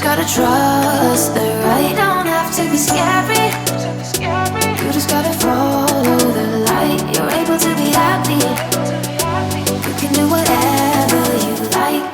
gotta trust the right, don't have to be scary. You just gotta follow the light. You're able to be happy. You can do whatever you like.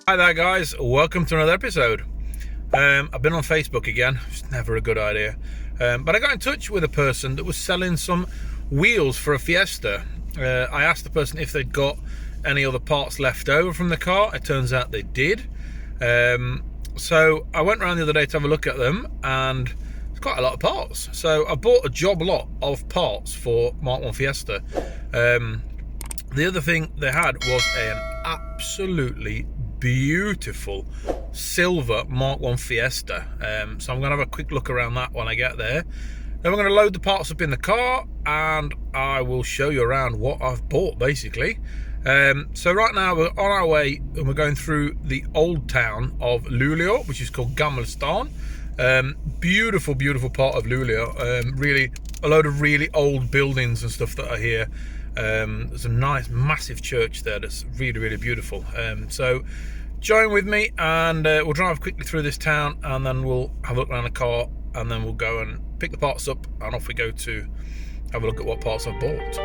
Hi there guys, welcome to another episode. I've been on Facebook again, it's never a good idea, but I got in touch with a person that was selling some wheels for a Fiesta. I asked the person if they'd got any other parts left over from the car. It turns out they did. So I went around the other day to have a look at them, and it's quite a lot of parts. So I bought a job lot of parts for Mark 1 Fiesta. The other thing they had was an absolutely beautiful silver Mark 1 Fiesta. So I'm going to have a quick look around that when I get there. Then we're going to load the parts up in the car and I will show you around what I've bought basically. So right now we're on our way and we're going through the old town of Luleå, which is called Gammelstad. Beautiful, beautiful part of Luleå. Really a load of really old buildings and stuff that are here. There's a nice massive church there that's really, really beautiful. So join with me and we'll drive quickly through this town, and then we'll have a look around the car, and then we'll go and pick the parts up, and off we go to have a look at what parts I've bought.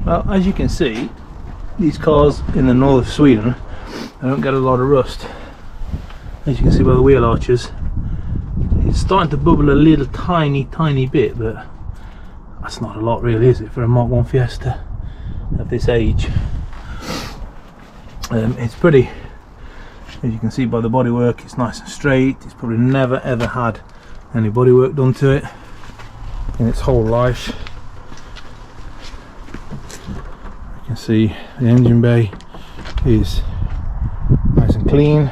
Well, as you can see, these cars in the north of Sweden, they don't get a lot of rust. As you can see by the wheel arches, it's starting to bubble a little tiny bit, but that's not a lot really, is it, for a Mark 1 Fiesta of this age? It's pretty, as you can see by the bodywork, it's nice and straight. It's probably never ever had any bodywork done to it in its whole life. You can see the engine bay is nice and clean.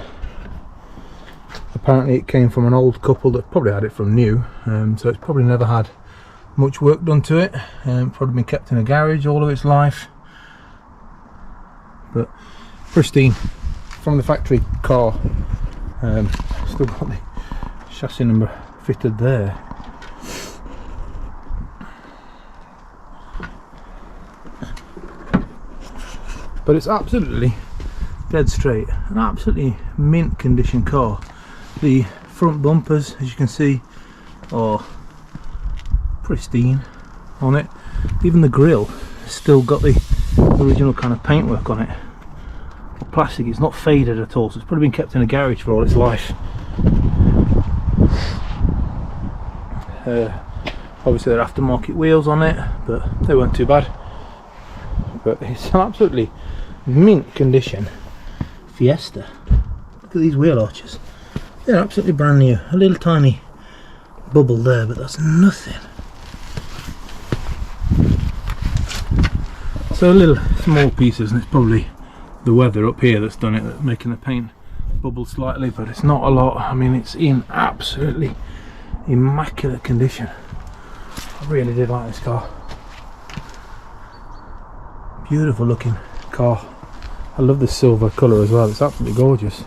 Apparently it came from an old couple that probably had it from new, so it's probably never had much work done to it. Probably been kept in a garage all of its life, but pristine from the factory car. Still got the chassis number fitted there. But it's absolutely dead straight, an absolutely mint condition car. The front bumpers, as you can see, are pristine on it. Even the grille has still got the original kind of paintwork on it. The plastic is not faded at all, so it's probably been kept in a garage for all its life. Obviously they're aftermarket wheels on it, but they weren't too bad. But it's an absolutely mint condition Fiesta. Look at these wheel arches. They're absolutely brand new. A little tiny bubble there, but that's nothing. So little small pieces, and it's probably the weather up here that's done it, that's making the paint bubble slightly, but it's not a lot. I mean, it's in absolutely immaculate condition. I really did like this car. Beautiful looking car. I love this silver colour as well, it's absolutely gorgeous.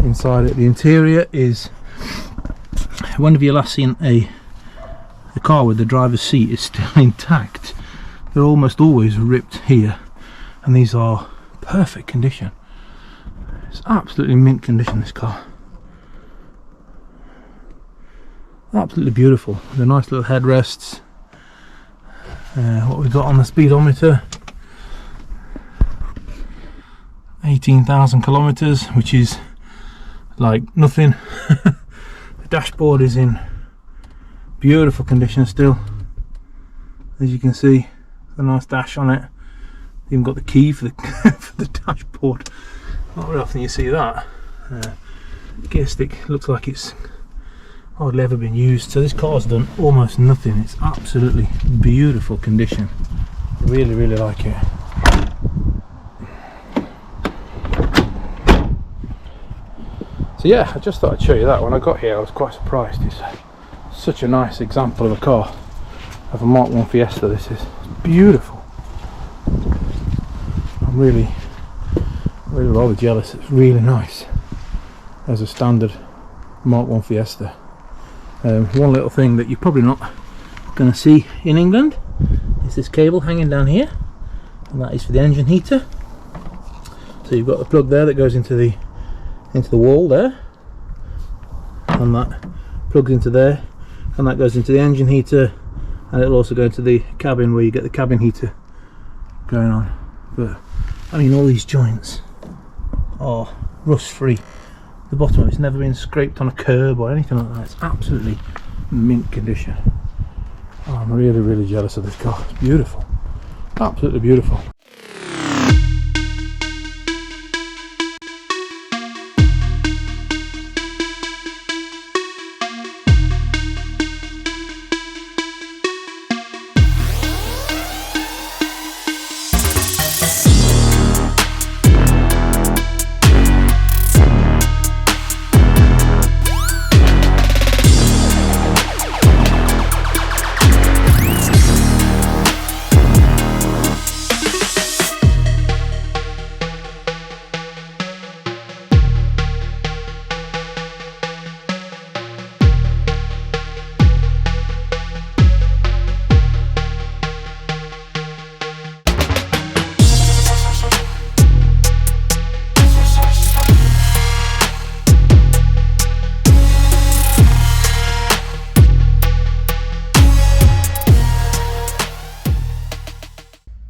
Inside it, the interior is, when have you last seen a car with the driver's seat is still intact? They're almost always ripped here, and these are perfect condition. It's absolutely mint condition, this car. Absolutely beautiful. The nice little headrests. What we've got on the speedometer, 18,000 kilometers, which is like nothing. The dashboard is in beautiful condition still, as you can see. A nice dash on it. Even got the key for the for the dashboard. Not very often you see that. Gear stick looks like it's hardly ever been used, so this car's done almost nothing. It's absolutely beautiful condition. Really, really like it. So yeah, I just thought I'd show you that. When I got here I was quite surprised. It's such a nice example of a car, of a Mark 1 Fiesta. This is beautiful. I'm really rather jealous. It's really nice as a standard Mark 1 Fiesta. One little thing that you're probably not going to see in England is this cable hanging down here, and that is for the engine heater. So you've got the plug there that goes into the wall there, and that plugs into there, and that goes into the engine heater, and it'll also go into the cabin where you get the cabin heater going on. But I mean, all these joints are rust free. The bottom of it's never been scraped on a curb or anything like that. It's absolutely mint condition. Oh, I'm really, really jealous of this car. It's beautiful, absolutely beautiful.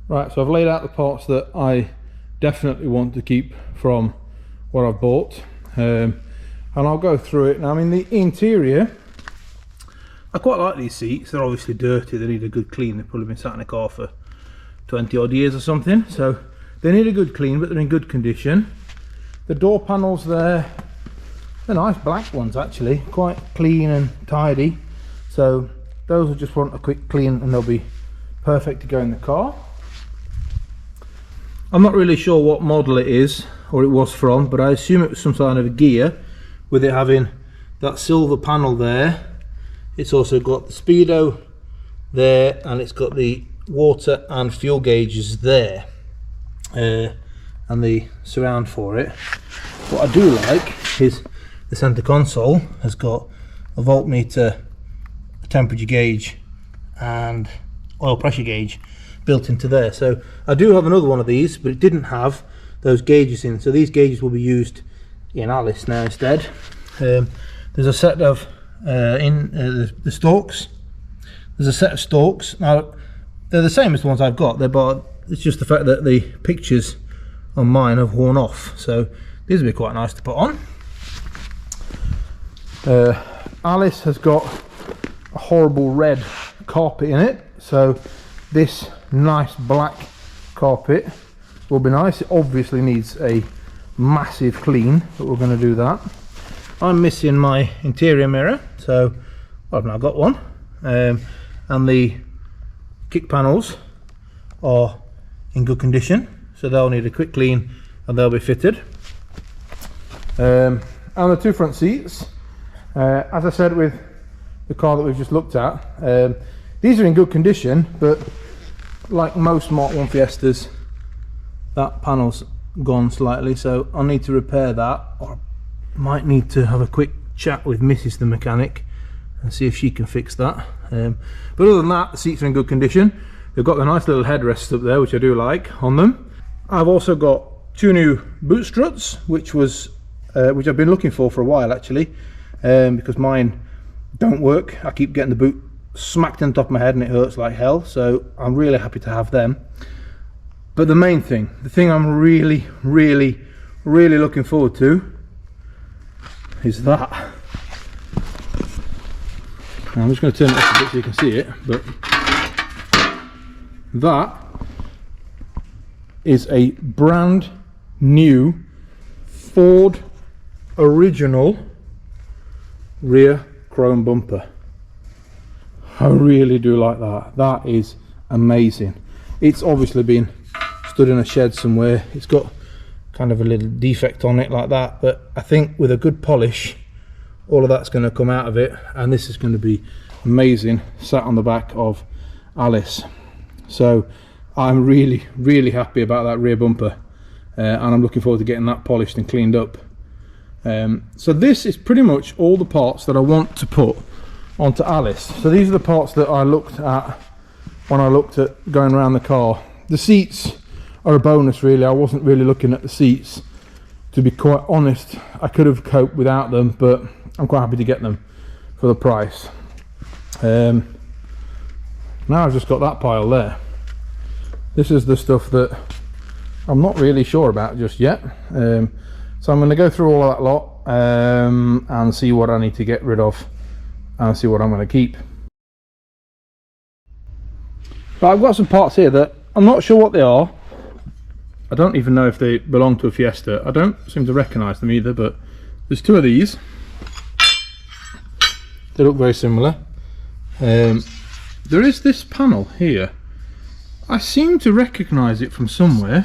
Right, so I've laid out the parts that I definitely want to keep from what I've bought, and I'll go through it. Now, I mean, the interior, I quite like these seats. They're obviously dirty, they need a good clean. They've probably been sat in a car for 20 odd years or something, so they need a good clean, but they're in good condition. The door panels there, they're nice black ones actually, quite clean and tidy, so those will just want a quick clean and they'll be perfect to go in the car. I'm not really sure what model it is or it was from, but I assume it was some kind of a gear, with it having that silver panel there. It's also got the speedo there, and it's got the water and fuel gauges there, and the surround for it. What I do like is the center console has got a voltmeter, a temperature gauge and oil pressure gauge built into there. So I do have another one of these, but it didn't have those gauges in, so these gauges will be used in Alice now instead. There's a set of the stalks. There's a set of stalks. Now they're the same as the ones I've got. It's just the fact that the pictures on mine have worn off, so these will be quite nice to put on. Alice has got a horrible red carpet in it, so this nice black carpet will be nice. It obviously needs a massive clean, but we're going to do that. I'm missing my interior mirror, so I've now got one, and the kick panels are in good condition, so they'll need a quick clean and they'll be fitted. And the two front seats, as I said with the car that we've just looked at, these are in good condition, but like most Mark 1 Fiestas, that panel's gone slightly, so I'll need to repair that, or might need to have a quick chat with Mrs. the mechanic and see if she can fix that. But other than that, the seats are in good condition. They've got the nice little headrests up there, which I do like on them. I've also got two new boot struts, which I've been looking for a while actually, because mine don't work. I keep getting the boot smacked on top of my head and it hurts like hell, so I'm really happy to have them. But the main thing, the thing I'm really looking forward to is that. Now, I'm just going to turn it up a bit so you can see it, but that is a brand new Ford original rear chrome bumper. I really do like that. That is amazing. It's obviously been stood in a shed somewhere. It's got kind of a little defect on it like that, but I think with a good polish all of that's going to come out of it, and this is going to be amazing sat on the back of Alice. So I'm really happy about that rear bumper, and I'm looking forward to getting that polished and cleaned up. So this is pretty much all the parts that I want to put onto Alice. So these are the parts that I looked at when I looked at going around the car. The seats are a bonus really. I wasn't really looking at the seats, to be quite honest. I could have coped without them, but I'm quite happy to get them for the price. Now I've just got that pile there. This is the stuff that I'm not really sure about just yet. So I'm going to go through all of that lot and see what I need to get rid of and see what I'm going to keep. But I've got some parts here that I'm not sure what they are. I don't even know if they belong to a Fiesta. I don't seem to recognise them either, but there's two of these. They look very similar. There is this panel here. I seem to recognise it from somewhere.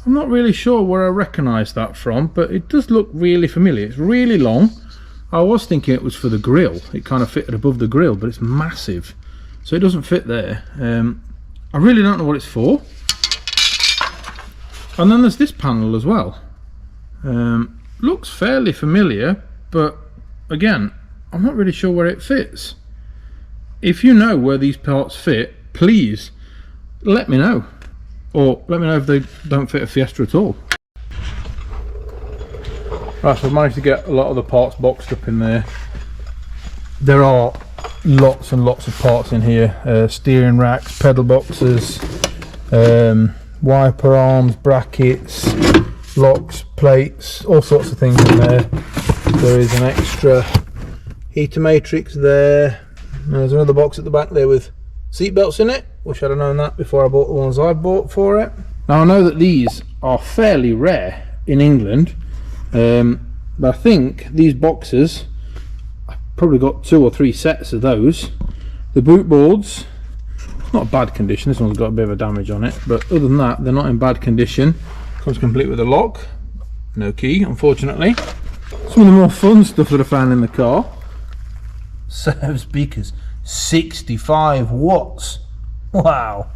I'm not really sure where I recognise that from, but it does look really familiar. It's really long. I was thinking it was for the grille. It kind of fitted above the grille, but it's massive, so it doesn't fit there. I really don't know what it's for. And then there's this panel as well. Looks fairly familiar, but again, I'm not really sure where it fits. If you know where these parts fit, please let me know, or let me know if they don't fit a Fiesta at all. Right, so I've managed to get a lot of the parts boxed up in there. There are lots and lots of parts in here. Steering racks, pedal boxes, wiper arms, brackets, locks, plates, all sorts of things in there. There is an extra heater matrix there. There's another box at the back there with seat belts in it. Wish I'd have known that before I bought the ones I bought for it. Now I know that these are fairly rare in England, but I think these boxes, I've probably got 2 or 3 sets of those. The boot boards, not bad condition. This one's got a bit of a damage on it, but other than that, they're not in bad condition. Comes complete with a lock, no key, unfortunately. Some of the more fun stuff that I found in the car. Set of speakers, 65 watts. Wow.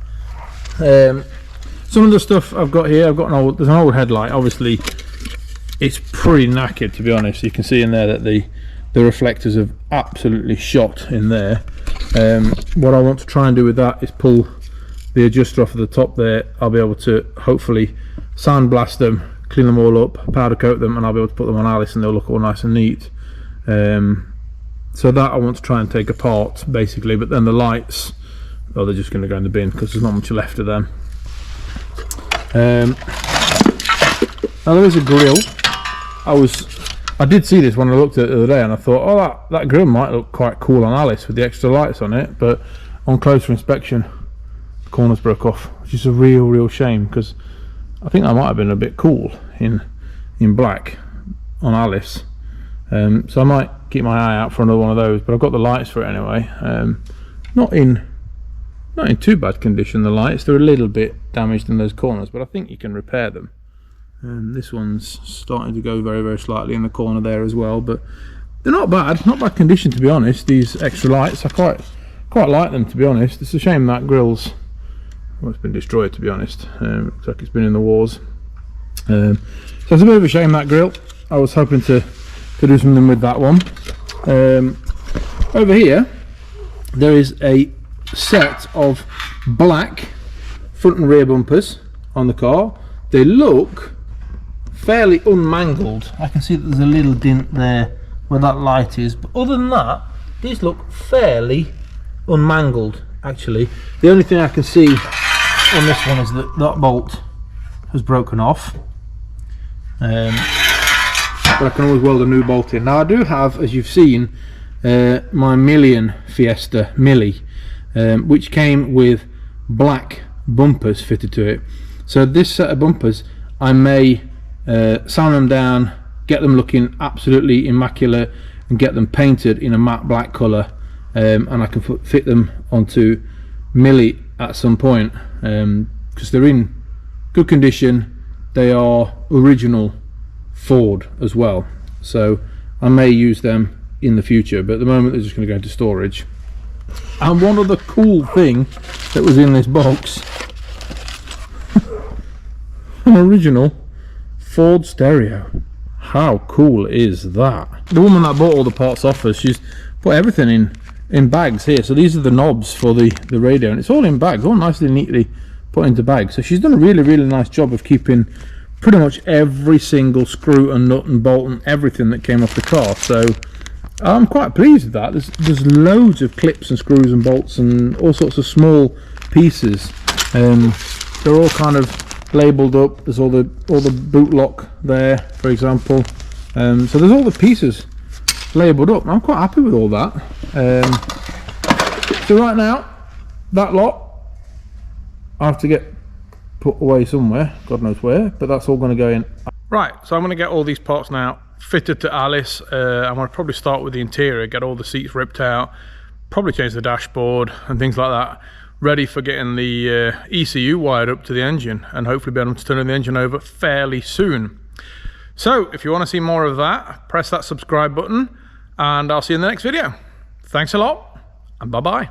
Some of the stuff I've got here, there's an old headlight. Obviously, it's pretty knackered, to be honest. You can see in there that the reflectors have absolutely shot in there. What I want to try and do with that is pull the adjuster off of the top there. I'll be able to hopefully sandblast them, clean them all up, powder coat them, and I'll be able to put them on Alice and they'll look all nice and neat. So that I want to try and take apart basically, but then the lights, they're just going to go in the bin because there's not much left of them. Now there is a grill. I did see this when I looked at it the other day, and I thought, oh, that grill might look quite cool on Alice with the extra lights on it, but on closer inspection, the corners broke off, which is a real shame, because I think that might have been a bit cool in black on Alice. So I might keep my eye out for another one of those, but I've got the lights for it anyway. Not in too bad condition, the lights. They're a little bit damaged in those corners, but I think you can repair them. This one's starting to go very slightly in the corner there as well, but they're not bad condition, to be honest. These extra lights, I quite like them, to be honest. It's a shame that grill's, well, it's been destroyed, to be honest. Looks like it's been in the wars. So it's a bit of a shame, that grill. I was hoping to do something with that one. Over here there is a set of black front and rear bumpers on the car. They look fairly unmangled. I can see that there's a little dint there where that light is, but other than that, these look fairly unmangled, actually. The only thing I can see on this one is that that bolt has broken off, but I can always weld a new bolt in. Now I do have, as you've seen, my Fiesta Milli, which came with black bumpers fitted to it. So this set of bumpers, I may sand them down, get them looking absolutely immaculate, and get them painted in a matte black colour, and I can fit them onto Milli at some point, because they're in good condition. They are original Ford as well, so I may use them in the future, but at the moment they're just going to go into storage. And one other cool thing that was in this box, an original Ford stereo. How cool is that? The woman that bought all the parts off us, she's put everything in bags here. So these are the knobs for the radio, and it's all in bags, all nicely neatly put into bags. So she's done a really nice job of keeping pretty much every single screw and nut and bolt and everything that came off the car. So I'm quite pleased with that. There's loads of clips and screws and bolts and all sorts of small pieces. They're all kind of labelled up. There's all the boot lock there, for example. So there's all the pieces labelled up. I'm quite happy with all that. So right now, that lot I have to get put away somewhere, God knows where, but that's all going to go in. Right, so I'm going to get all these parts now fitted to Alice. I'm going to probably start with the interior, get all the seats ripped out, probably change the dashboard and things like that, ready for getting the ECU wired up to the engine, and hopefully be able to turn the engine over fairly soon. So if you want to see more of that, press that subscribe button, and I'll see you in the next video. Thanks a lot, and bye bye.